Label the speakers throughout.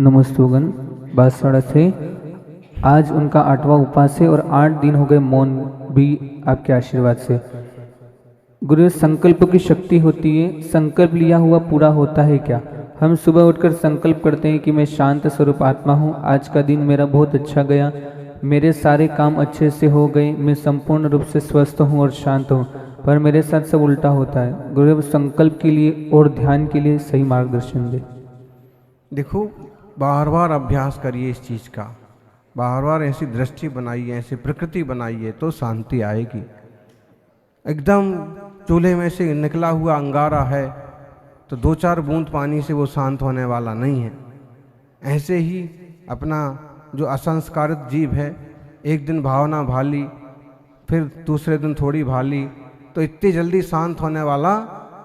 Speaker 1: नमस्तुगन बांसवाड़ा से। आज उनका 8वां उपवास है और 8 दिन हो गए मौन भी आपके आशीर्वाद से। गुरु, संकल्प की शक्ति होती है, संकल्प लिया हुआ पूरा होता है क्या? हम सुबह उठकर संकल्प करते हैं कि मैं शांत स्वरूप आत्मा हूँ, आज का दिन मेरा बहुत अच्छा गया, मेरे सारे काम अच्छे से हो गए, मैं संपूर्ण रूप से स्वस्थ हूँ और शांत हूँ, पर मेरे साथ सब उल्टा होता है। गुरु, संकल्प के लिए और ध्यान के लिए सही मार्गदर्शन दे।
Speaker 2: देखो, बार बार अभ्यास करिए इस चीज़ का, बार बार ऐसी दृष्टि बनाइए, ऐसी प्रकृति बनाइए तो शांति आएगी। एकदम चूल्हे में से निकला हुआ अंगारा है तो 2-4 बूंद पानी से वो शांत होने वाला नहीं है। ऐसे ही अपना जो असंस्कारित जीव है, एक दिन भावना भाली, फिर दूसरे दिन थोड़ी भाली, तो इतनी जल्दी शांत होने वाला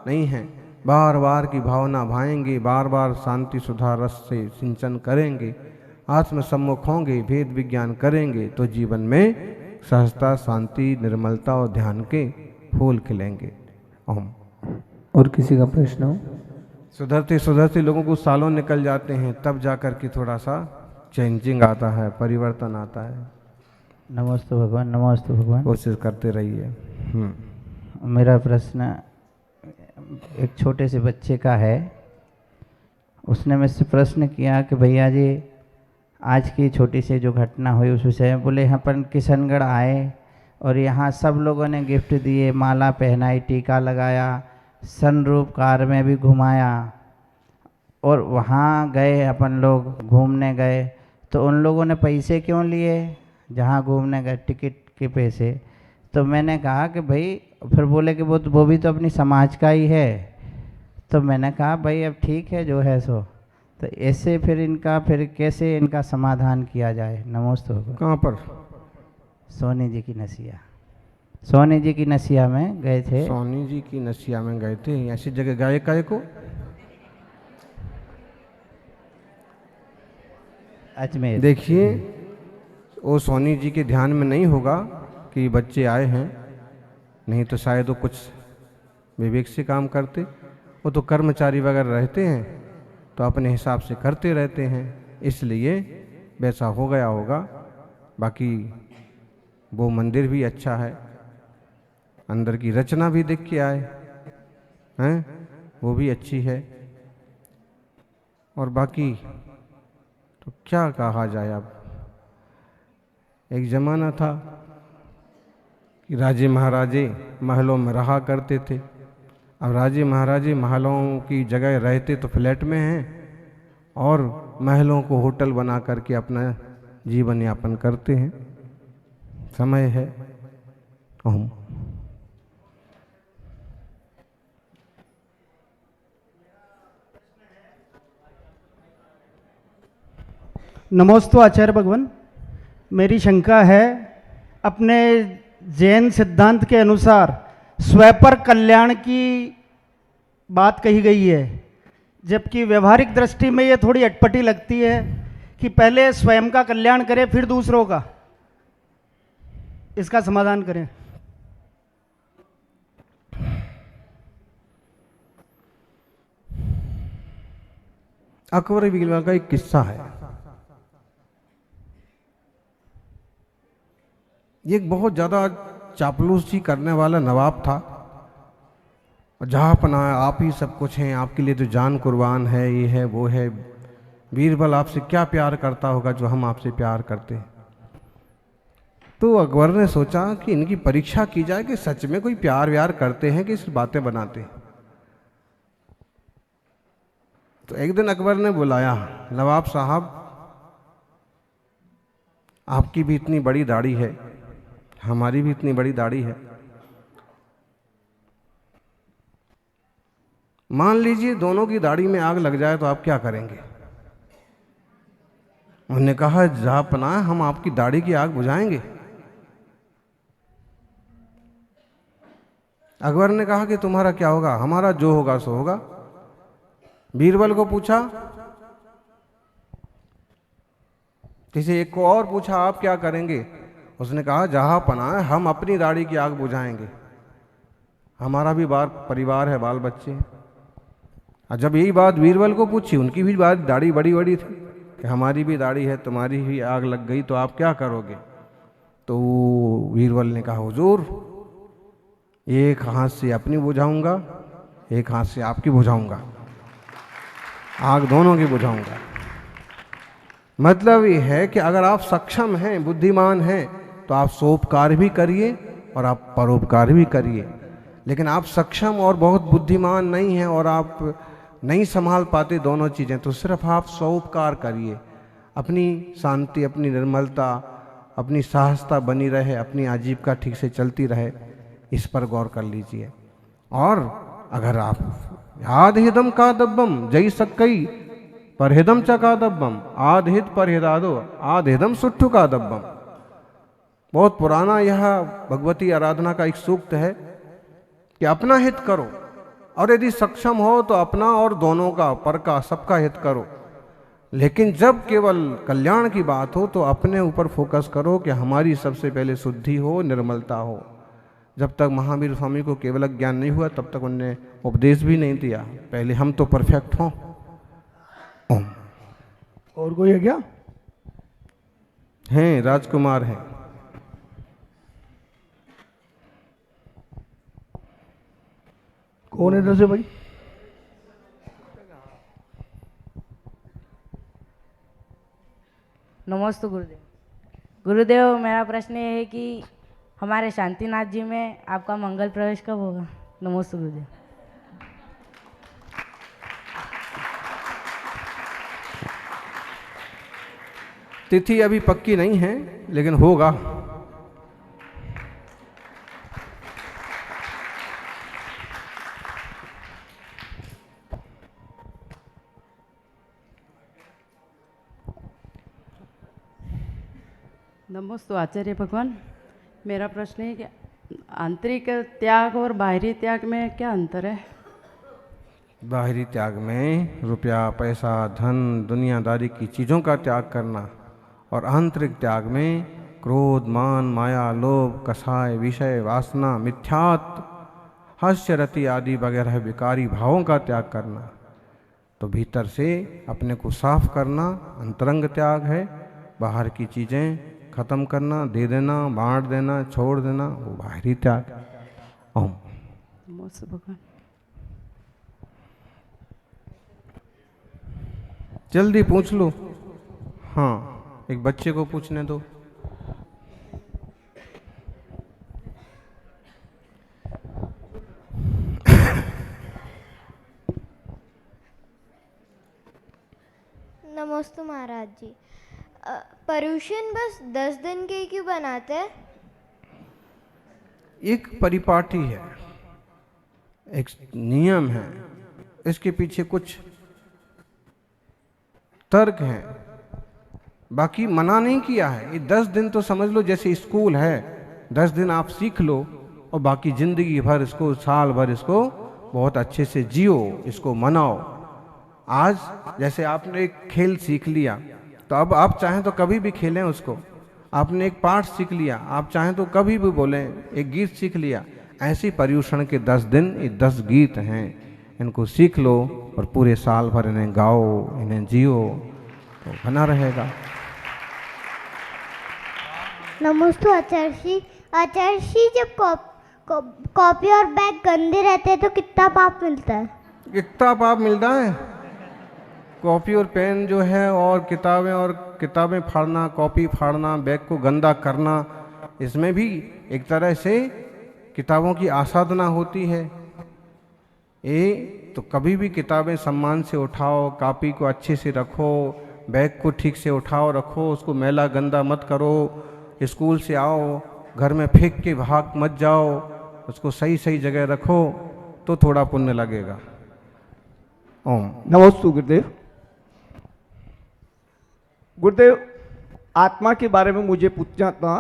Speaker 2: नहीं है। बार बार की भावना भाएंगे, बार बार शांति सुधा रस से सिंचन करेंगे, आत्म सम्मुख होंगे, भेद विज्ञान करेंगे तो जीवन में सहजता, शांति, निर्मलता और ध्यान के फूल खिलेंगे। ओम।
Speaker 1: और किसी का प्रश्न हो?
Speaker 2: सुधरते सुधरते लोगों को सालों निकल जाते हैं, तब जाकर के थोड़ा सा चेंजिंग आता है, परिवर्तन आता है।
Speaker 3: नमस्ते भगवान, नमस्ते भगवान।
Speaker 2: कोशिश करते रहिए।
Speaker 3: मेरा प्रश्न एक छोटे से बच्चे का है। उसने मुझसे प्रश्न किया कि भैया जी, आज की छोटी सी जो घटना हुई उस विषय में बोले, यहाँ पर किशनगढ़ आए और यहाँ सब लोगों ने गिफ्ट दिए, माला पहनाई, टीका लगाया, सनरूफ कार में भी घुमाया, और वहाँ गए अपन लोग घूमने गए तो उन लोगों ने पैसे क्यों लिए जहाँ घूमने गए, टिकट के पैसे? तो मैंने कहा कि भाई, फिर बोले कि वो भी तो अपनी समाज का ही है। तो मैंने कहा भाई अब ठीक है जो है सो। तो ऐसे फिर कैसे इनका समाधान किया जाए? नमस्ते भगवान।
Speaker 2: कहाँ पर?
Speaker 3: सोनी जी की नसिया, सोनी जी की नसिया में गए थे।
Speaker 2: सोनी जी की नसिया में गए थे? ऐसी जगह गए काहे को?
Speaker 3: अजमेर।
Speaker 2: देखिए, वो सोनी जी के ध्यान में नहीं होगा कि बच्चे आए हैं, नहीं तो शायद वो कुछ विवेक से काम करते। वो तो कर्मचारी वगैरह रहते हैं तो अपने हिसाब से करते रहते हैं, इसलिए वैसा हो गया होगा। बाकी वो मंदिर भी अच्छा है, अंदर की रचना भी देख के आए हैं, वो भी अच्छी है। और बाकी तो क्या कहा जाए। अब एक ज़माना था कि राजे महाराजे महलों में रहा करते थे। अब राजे महाराजे महलों की जगह रहते तो फ्लैट में हैं और महलों को होटल बना करके अपना जीवन यापन करते हैं। समय है। ओम।
Speaker 4: नमोस्तु आचार्य भगवान। मेरी शंका है, अपने जैन सिद्धांत के अनुसार स्वपर कल्याण की बात कही गई है, जबकि व्यवहारिक दृष्टि में ये थोड़ी अटपटी लगती है कि पहले स्वयं का कल्याण करें फिर दूसरों का। इसका समाधान करें।
Speaker 2: अकबर बीरबल का एक किस्सा है। ये एक बहुत ज़्यादा चापलूसी करने वाला नवाब था, और जहाँ पना आप ही सब कुछ हैं, आपके लिए तो जान कुर्बान है, ये है वो है। बीरबल आपसे क्या प्यार करता होगा जो हम आपसे प्यार करते हैं। तो अकबर ने सोचा कि इनकी परीक्षा की जाए कि सच में कोई प्यार व्यार करते हैं कि सिर्फ बातें बनाते हैं। तो एक दिन अकबर ने बुलाया, नवाब साहब, आपकी भी इतनी बड़ी दाढ़ी है, हमारी भी इतनी बड़ी दाढ़ी है, मान लीजिए दोनों की दाढ़ी में आग लग जाए तो आप क्या करेंगे? उन्होंने कहा, जहां पनाह हम आपकी दाढ़ी की आग बुझाएंगे। अकबर ने कहा कि तुम्हारा क्या होगा? हमारा जो होगा सो होगा। बीरबल को पूछा, किसी एक को और पूछा, आप क्या करेंगे? उसने कहा, जहां पनाह हम अपनी दाढ़ी की आग बुझाएंगे, हमारा भी परिवार है, बाल बच्चे हैं। और जब यही बात बीरबल को पूछी, उनकी भी बात दाढ़ी बड़ी बड़ी थी, कि हमारी भी दाढ़ी है, तुम्हारी भी आग लग गई तो आप क्या करोगे? तो बीरबल ने कहा, हुजूर एक हाथ से अपनी बुझाऊंगा, एक हाथ से आपकी बुझाऊंगा, आग दोनों की बुझाऊंगा। मतलब ये है कि अगर आप सक्षम हैं, बुद्धिमान हैं, तो आप सोपकार भी करिए और आप परोपकार भी करिए। लेकिन आप सक्षम और बहुत बुद्धिमान नहीं हैं और आप नहीं संभाल पाते दोनों चीज़ें, तो सिर्फ आप सोपकार करिए। अपनी शांति, अपनी निर्मलता, अपनी साहसता बनी रहे, अपनी आजीविका ठीक से चलती रहे, इस पर गौर कर लीजिए। और अगर आप आधहिदम कादब्बम जय सक्कई परहिदम च कादब्बम आधहित परहिदादो आधहिदम सुट्ठु कादब्बम। बहुत पुराना यह भगवती आराधना का एक सूक्त है कि अपना हित करो, और यदि सक्षम हो तो अपना और दोनों का, पर का, सबका हित करो। लेकिन जब केवल कल्याण की बात हो तो अपने ऊपर फोकस करो कि हमारी सबसे पहले शुद्धि हो, निर्मलता हो। जब तक महावीर स्वामी को केवल ज्ञान नहीं हुआ तब तक उन्होंने उपदेश भी नहीं दिया, पहले हम तो परफेक्ट हों। ओम।
Speaker 4: और कोई है क्या?
Speaker 2: हैं, राजकुमार हैं।
Speaker 4: कौन है इधर से भाई?
Speaker 5: नमस्ते गुरुदेव। गुरुदेव, मेरा प्रश्न ये है कि हमारे शांतिनाथ जी में आपका मंगल प्रवेश कब होगा? नमस्ते गुरुदेव।
Speaker 2: तिथि अभी पक्की नहीं है, लेकिन होगा।
Speaker 6: नमस्ते आचार्य भगवान। मेरा प्रश्न है कि आंतरिक त्याग और बाहरी त्याग में क्या अंतर है?
Speaker 2: बाहरी त्याग में रुपया, पैसा, धन, दुनियादारी की चीज़ों का त्याग करना, और आंतरिक त्याग में क्रोध, मान, माया, लोभ, कसाय, विषय, वासना, मिथ्यात्व, हास्यरति आदि वगैरह विकारी भावों का त्याग करना। तो भीतर से अपने को साफ करना अंतरंग त्याग है। बाहर की चीज़ें खत्म करना, दे देना, बांट देना, छोड़ देना, वो बाहरी त्याग। ओम।
Speaker 6: नमस्ते भगवान।
Speaker 2: जल्दी पूछ लो। हाँ, एक बच्चे को पूछने दो।
Speaker 7: नमस्ते महाराज जी। पर्यूषण बस 10 दिन के क्यों बनाते हैं?
Speaker 2: एक परिपाटी है, एक नियम है, इसके पीछे कुछ तर्क है, बाकी मना नहीं किया है। ये 10 दिन तो समझ लो जैसे स्कूल है, 10 दिन आप सीख लो और बाकी जिंदगी भर इसको, साल भर इसको बहुत अच्छे से जियो, इसको मनाओ। आज जैसे आपने एक खेल सीख लिया तो अब आप चाहें तो कभी भी खेलें उसको। आपने एक पाठ सीख लिया, आप चाहें तो कभी भी बोलें। एक गीत सीख लिया, ऐसी पर्यूषण के 10 दिन, ये 10 गीत हैं, इनको सीख लो और पूरे साल भर इन्हें गाओ, इन्हें जियो, तो बना रहेगा।
Speaker 7: नमस्ते आचार्य जी। आचार्य जी, जब कॉपी और बैग गंदे रहते हैं तो कितना पाप मिलता है?
Speaker 2: कितना पाप मिलता है? कॉपी और पेन जो है, और किताबें फाड़ना, कॉपी फाड़ना, बैग को गंदा करना, इसमें भी एक तरह से किताबों की आसाधना होती है। ये तो कभी भी किताबें सम्मान से उठाओ, कॉपी को अच्छे से रखो, बैग को ठीक से उठाओ रखो, उसको मैला गंदा मत करो। स्कूल से आओ, घर में फेंक के भाग मत जाओ, उसको सही सही जगह रखो, तो थोड़ा पुण्य लगेगा। ओम।
Speaker 4: नमस्ते गुरुदेव। गुरुदेव, आत्मा के बारे में मुझे पूछना था।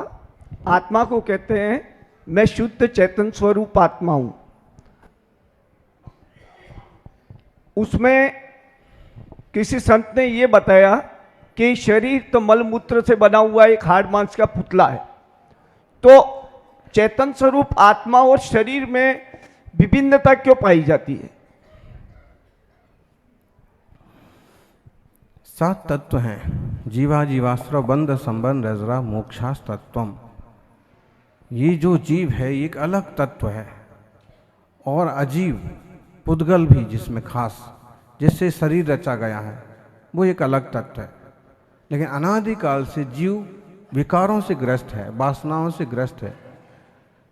Speaker 4: आत्मा को कहते हैं मैं शुद्ध चैतन्य स्वरूप आत्मा हूं। उसमें किसी संत ने ये बताया कि शरीर तो मलमूत्र से बना हुआ एक हाड़ मांस का पुतला है, तो चैतन्य स्वरूप आत्मा और शरीर में विभिन्नता क्यों पाई जाती है?
Speaker 2: सात तत्व हैं। जीवा जीवास्त्र बंध संबंध रजरा मोक्षास तत्वम। ये जो जीव है ये एक अलग तत्व है, और अजीव पुद्गल भी जिसमें खास, जिससे शरीर रचा गया है, वो एक अलग तत्व है। लेकिन अनादिकाल से जीव विकारों से ग्रस्त है, वासनाओं से ग्रस्त है,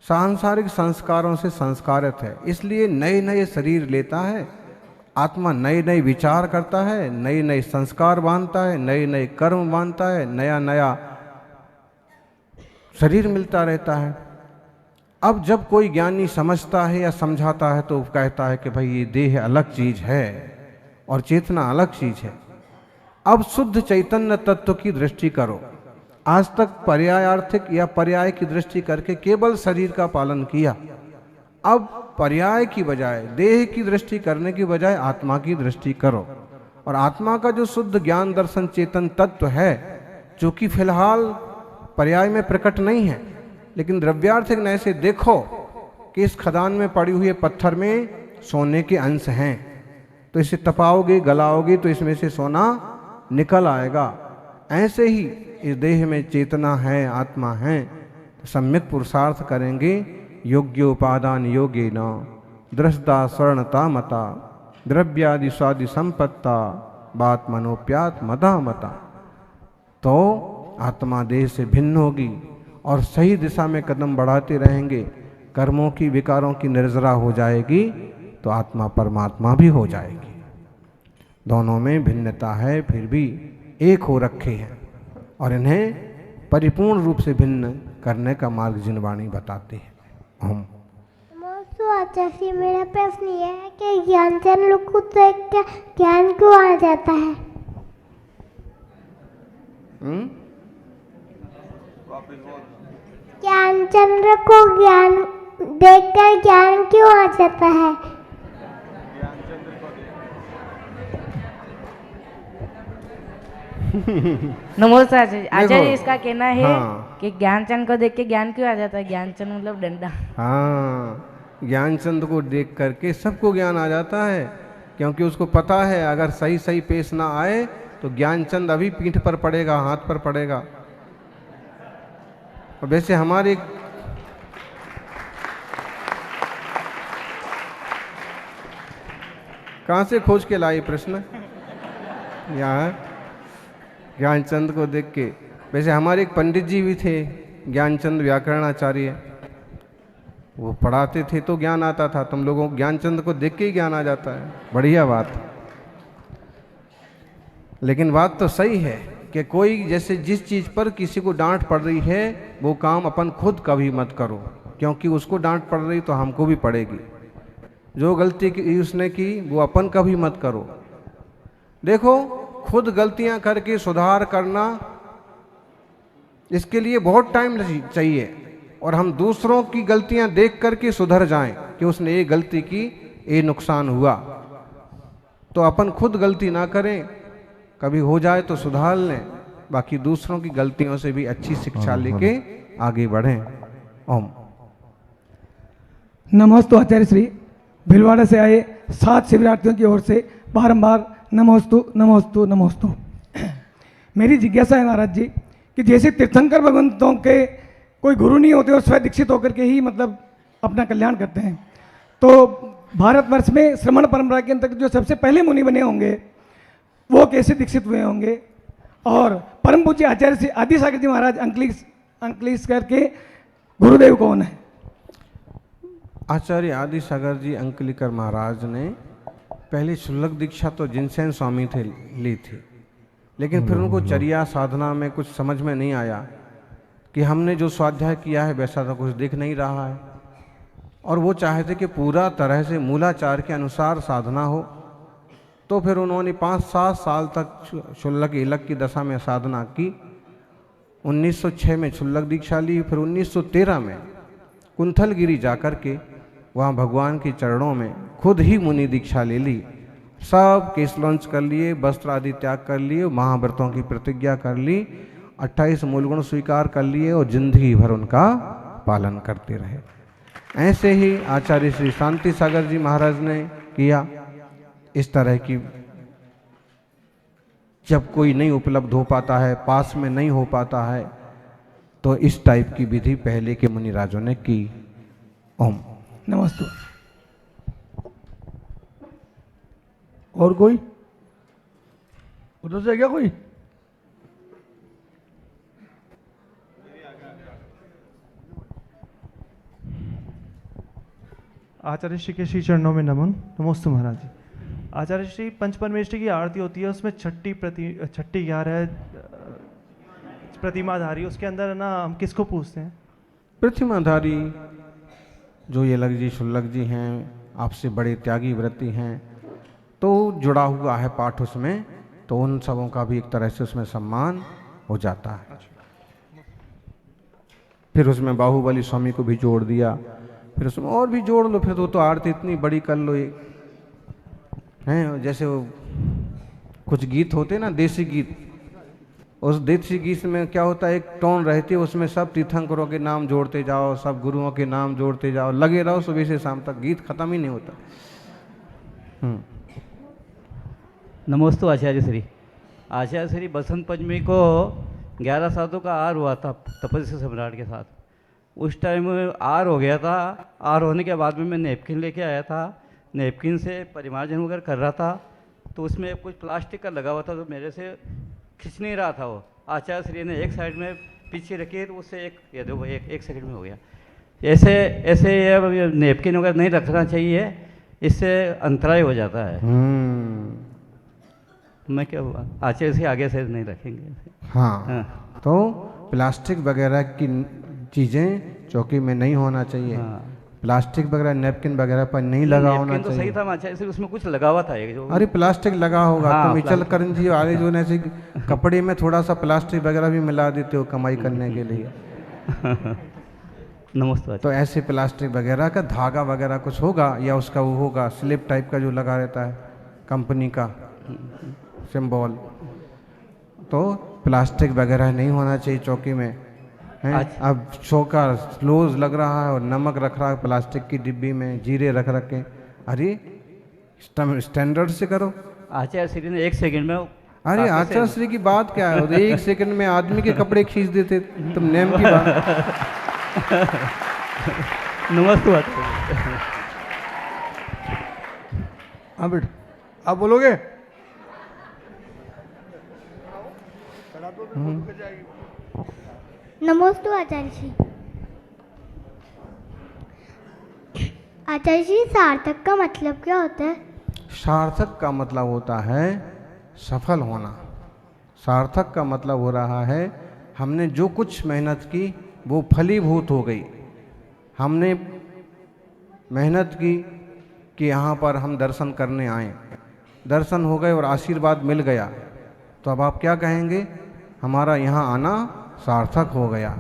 Speaker 2: सांसारिक संस्कारों से संस्कारित है, इसलिए नए नए शरीर लेता है। आत्मा नए नए विचार करता है, नए नए संस्कार बांधता है, नए नए कर्म बांधता है, नया नया शरीर मिलता रहता है। अब जब कोई ज्ञानी समझता है या समझाता है तो कहता है कि भाई ये देह अलग चीज है और चेतना अलग चीज है। अब शुद्ध चैतन्य तत्व की दृष्टि करो। आज तक पर्यायार्थिक या पर्याय की दृष्टि करके केवल शरीर का पालन किया। अब पर्याय की बजाय, देह की दृष्टि करने की बजाय आत्मा की दृष्टि करो। और आत्मा का जो शुद्ध ज्ञान दर्शन चेतन तत्व है, जो कि फिलहाल पर्याय में प्रकट नहीं है, लेकिन द्रव्यार्थिक नय से देखो कि इस खदान में पड़ी हुए पत्थर में सोने के अंश हैं, तो इसे तपाओगे, गलाओगे तो इसमें से सोना निकल आएगा। ऐसे ही इस देह में चेतना है, आत्मा है, तो सम्यक पुरुषार्थ करेंगे। योग्योपादान योगेन दृष्टा स्वर्णता मता द्रव्यादि स्वादि संपत्ता बात मनोप्यात मदा मता। तो आत्मा देह से भिन्न होगी और सही दिशा में कदम बढ़ाते रहेंगे। कर्मों की विकारों की निर्जरा हो जाएगी तो आत्मा परमात्मा भी हो जाएगी। दोनों में भिन्नता है, फिर भी एक हो रखे हैं, और इन्हें परिपूर्ण रूप से भिन्न करने का मार्ग जिनवाणी बताते हैं। हम
Speaker 7: आचार्य, मेरा प्रश्न यह है कि ज्ञानचंद लोग को देख के ज्ञान क्यों आ जाता है? ज्ञानचंद्र को ज्ञान देखकर ज्ञान क्यों आ जाता है?
Speaker 5: नमस्कार आचार्य, इसका कहना है
Speaker 2: हाँ।
Speaker 5: कि ज्ञानचंद को देख के ज्ञान क्यों आ जाता है? ज्ञानचंद मतलब डंडा।
Speaker 2: हाँ, ज्ञानचंद को देख करके सबको ज्ञान आ जाता है, क्योंकि उसको पता है अगर सही सही पेश ना आए तो ज्ञानचंद अभी पीठ पर पड़ेगा, हाथ पर पड़ेगा। और वैसे हमारे कहाँ से खोज के लाई प्रश्न? यहाँ ज्ञानचंद को देख के। वैसे हमारे एक पंडित जी भी थे, ज्ञानचंद व्याकरणाचार्य, वो पढ़ाते थे तो ज्ञान आता था। तुम लोगों को ज्ञानचंद को देख के ही ज्ञान आ जाता है, बढ़िया बात। लेकिन बात तो सही है कि कोई जैसे जिस चीज़ पर किसी को डांट पड़ रही है वो काम अपन खुद कभी मत करो, क्योंकि उसको डांट पड़ रही तो हमको भी पड़ेगी। जो गलती की उसने की वो अपन कभी मत करो। देखो, खुद गलतियां करके सुधार करना, इसके लिए बहुत टाइम चाहिए, और हम दूसरों की गलतियां देख करके सुधर जाएं कि उसने ये गलती की, ये नुकसान हुआ। तो अपन खुद गलती ना करें, कभी हो जाए तो सुधार लें, बाकी दूसरों की गलतियों से भी अच्छी शिक्षा लेके आगे बढ़ें। ओम
Speaker 8: नमोस्तु आचार्य श्री। भिलवाड़ा से आए 7 शिविरार्थियों की ओर से बारंबार नमोस्तु नमोस्तु नमोस्तु। मेरी जिज्ञासा है महाराज जी कि जैसे तीर्थंकर भगवंतों के कोई गुरु नहीं होते और स्वयं दीक्षित होकर के ही मतलब अपना कल्याण करते हैं, तो भारतवर्ष में श्रमण परंपरा के अंतर्गत जो सबसे पहले मुनि बने होंगे वो कैसे दीक्षित हुए होंगे? और परम पूज्य आचार्य श्री आदि सागर जी महाराज अंकलेश करके गुरुदेव कौन है?
Speaker 2: आचार्य आदि सागर जी अंकलिकर महाराज ने पहले शुल्लक दीक्षा तो जिनसेन स्वामी थे ली थी, लेकिन फिर उनको चर्या साधना में कुछ समझ में नहीं आया कि हमने जो स्वाध्याय किया है वैसा तो कुछ दिख नहीं रहा है, और वो चाहते कि पूरा तरह से मूलाचार के अनुसार साधना हो। तो फिर उन्होंने 5-7 साल तक शुल्लक इलक की दशा में साधना की। 1906 में शुल्लक दीक्षा ली, फिर 1913 में कुंथलगिरी जाकर के वहाँ भगवान के चरणों में खुद ही मुनि दीक्षा ले ली। सब केस लॉन्च कर लिए, वस्त्र आदि त्याग कर लिए, महाव्रतों की प्रतिज्ञा कर ली, 28 मूलगुण स्वीकार कर लिए और जिंदगी भर उनका पालन करते रहे। ऐसे ही आचार्य श्री शांति सागर जी महाराज ने किया। इस तरह की जब कोई नहीं उपलब्ध हो पाता है, पास में नहीं हो पाता है, तो इस टाइप की विधि पहले के मुनिराजों ने की। ओम।
Speaker 8: नमस्ते। और कोई उधर से क्या कोई?
Speaker 9: आचार्य श्री के श्री चरणों में नमन। नमोस्तु महाराज जी। आचार्य श्री, पंच परमेष्ठी की आरती होती है, उसमें छठी 11 प्रतिमाधारी, उसके अंदर है ना, हम किसको पूछते हैं?
Speaker 2: प्रतिमाधारी जो ये लग जी शुल्लक जी हैं, आपसे बड़े त्यागी व्रती हैं, तो जुड़ा हुआ है पाठ उसमें, तो उन सबों का भी एक तरह से उसमें सम्मान हो जाता है। फिर उसमें बाहुबली स्वामी को भी जोड़ दिया, फिर उसमें और भी जोड़ लो, फिर तो आरती इतनी बड़ी कर लो। ये हैं जैसे वो कुछ गीत होते ना, देसी गीत, उस देसी गीत में क्या होता है, एक टोन रहती है, उसमें सब तीर्थंकरों के नाम जोड़ते जाओ, सब गुरुओं के नाम जोड़ते जाओ, लगे रहो सुबह से शाम तक, गीत खत्म ही नहीं होता।
Speaker 10: नमोस्तु आचार्य श्री। आचार्य श्री, बसंत पंचमी को 11 साधु का आर हुआ था तपस्वी सम्राट के साथ। उस टाइम आर हो गया था। आर होने के बाद में मैं नेपकिन लेके आया था, नेपकिन से परिमार्जन वगैरह कर रहा था, तो उसमें कुछ प्लास्टिक का लगा हुआ था, तो मेरे से खिंच नहीं रहा था वो। आचार्य श्री ने एक साइड में पीछे रखी, तो उससे ये देखो एक सेकंड में हो गया। ऐसे ये नेपकिन वगैरह नहीं रखना चाहिए, इससे अंतराय हो जाता है। मैं क्या हुआ, आचार्य से आगे से नहीं रखेंगे।
Speaker 2: हाँ। तो प्लास्टिक वगैरह की चीज़ें चौकी में नहीं होना चाहिए।
Speaker 10: हाँ।
Speaker 2: प्लास्टिक वगैरह, नैपकिन वगैरह पर नहीं लगा होना
Speaker 10: तो
Speaker 2: चाहिए।
Speaker 10: सही था आचार्य श्री, उसमें कुछ लगा हुआ था एक जो।
Speaker 2: अरे प्लास्टिक लगा होगा।
Speaker 10: हाँ,
Speaker 2: तुम चल कर जी आगे जो ऐसे कपड़े में थोड़ा सा प्लास्टिक वगैरह भी मिला देते हो कमाई करने के लिए।
Speaker 10: नमस्ते।
Speaker 2: तो ऐसे प्लास्टिक वगैरह का धागा वगैरह कुछ होगा, या उसका वो होगा स्लिप टाइप का जो लगा रहता है कंपनी का सिंबल, तो प्लास्टिक वगैरह नहीं होना चाहिए चौकी में। हैं? अब चौका क्लोज लग रहा है और नमक रख रहा है प्लास्टिक की डिब्बी में, जीरे रख रखे। अरे स्टैंडर्ड से करो।
Speaker 10: आचार्य श्री ने एक सेकंड में।
Speaker 2: अरे आचार्य श्री की बात क्या है, एक सेकंड में आदमी के कपड़े खींच देते, तुम नेम की बात।
Speaker 10: नमस्ते।
Speaker 8: हाँ बेटा, आप बोलोगे?
Speaker 7: नमोस्तु आचार्य जी। आचार्य जी, सार्थक का मतलब क्या होता है?
Speaker 2: सार्थक का मतलब होता है सफल होना। सार्थक का मतलब हो रहा है हमने जो कुछ मेहनत की वो फलीभूत हो गई। हमने मेहनत की कि यहाँ पर हम दर्शन करने आए, दर्शन हो गए और आशीर्वाद मिल गया, तो अब आप क्या कहेंगे? हमारा यहाँ आना सार्थक हो गया।